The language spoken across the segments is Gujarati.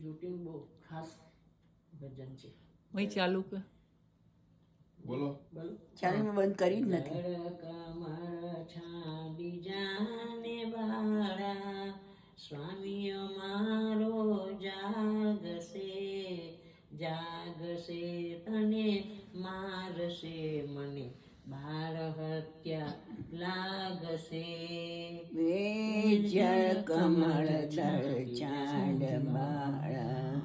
જૂટીનું બહુ ખાસ ભજન છે. વહી ચાલુ કર. બોલો. બોલો. ચાલે મેં બંધ કરી જ નથી. કમળ છાંડી જાને બાળા, સ્વામી અમારો જાગશે જાગશે, તને મારશે મને બાળ હત્યા લાગશે. વેજ કમળ દળ ચાંદ બાળા,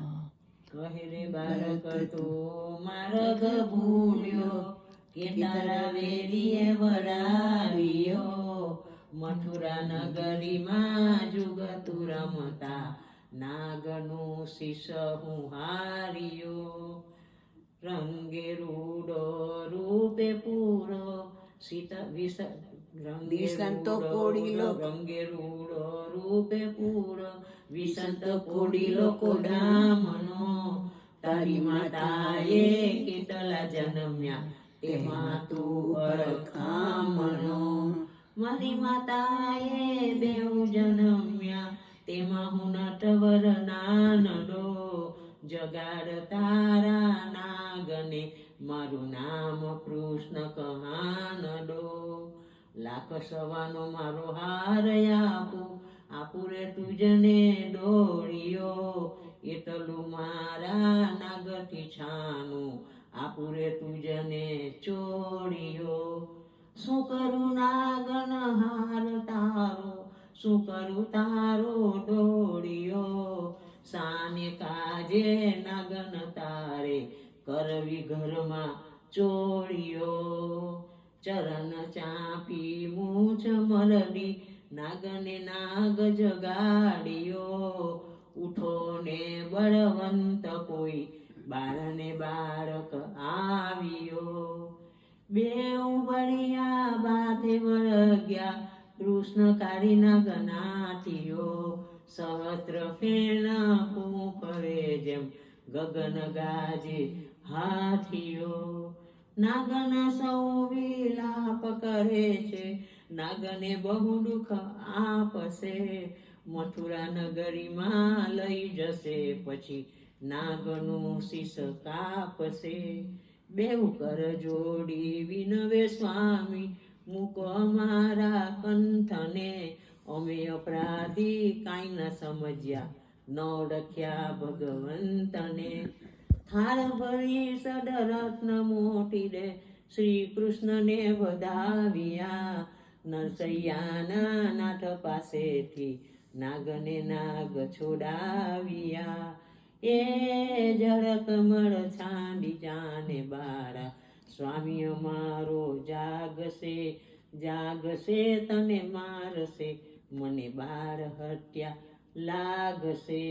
કહે રે બાળક તો માર્ગ ભૂલ્યો, કે તારા વેલીએ વરાવ્યો. મથુરા નગરીમાં જુગતું રમતા, નાગનું શીશ હું હાર્યો. રંગે રૂડો રૂપે પૂરો, વિસંતો કોડીલો, રંગે રૂડો રૂપે પૂરો, વિસંત કોડીલો કોડામણો. તારી માતાએ કેટલા જન્મ્યા, તેમાં તું અરખામણો. મારી માતાએ બેઉ જન્મ્યા, તેમાં હું નટવર નાનડો. જગાડ તારા નાગને, મારું નામ કૃષ્ણ કહાનડો. લાખ સવાનો મારો હાર આપું રે તુજને ડોળિયો. એટલું મારા નાગથી છાનું, આપું રે તુજને ચોળિયો. શું કરું નાગન હાર તારો, શું કરું તારો ડોળિયો. સાને કાજે નાગન તારે, કરવી ઘરમાં ચોળિયો. ચરણ ચાપી મૂછ મરડી, નાગને નાગ જગાડ્યો. ઉઠો ને બળવંત કોઈ, બાળને બાળક આવ્યો. બેઉ બળિયા બાથે વળગ્યા, કૃષ્ણ કાળી નાગનાથીઓ. સહસ્ત્ર ફેણ ફૂંકરે જેમ, ગગન ગાજે હાથીઓ. નાગન સૌ વિલાપ કરે છે, નાગને બહુ દુઃખ આપશે. મથુરા નગરીમાં લઈ જશે, પછી નાગનું શીશ કાપશે. બેઉ કર જોડી વિનવે સ્વામી, મૂકો અમારા કંઠને. અમે અપરાધી કાંઈ ન સમજ્યા, ન ઓળખ્યા ભગવંતને. થાળ ભરી સડરત્ન મોટી દે, શ્રી કૃષ્ણને વધાવ્યા. નરસૈયાના નાથ પાસેથી, નાગને નાગ છોડાવ્યા. એ જળ કમળ છાંડી જાને બાળા, સ્વામી અમારો જાગશે જાગશે, તને મારશે મને બાળ હત્યા લાગશે.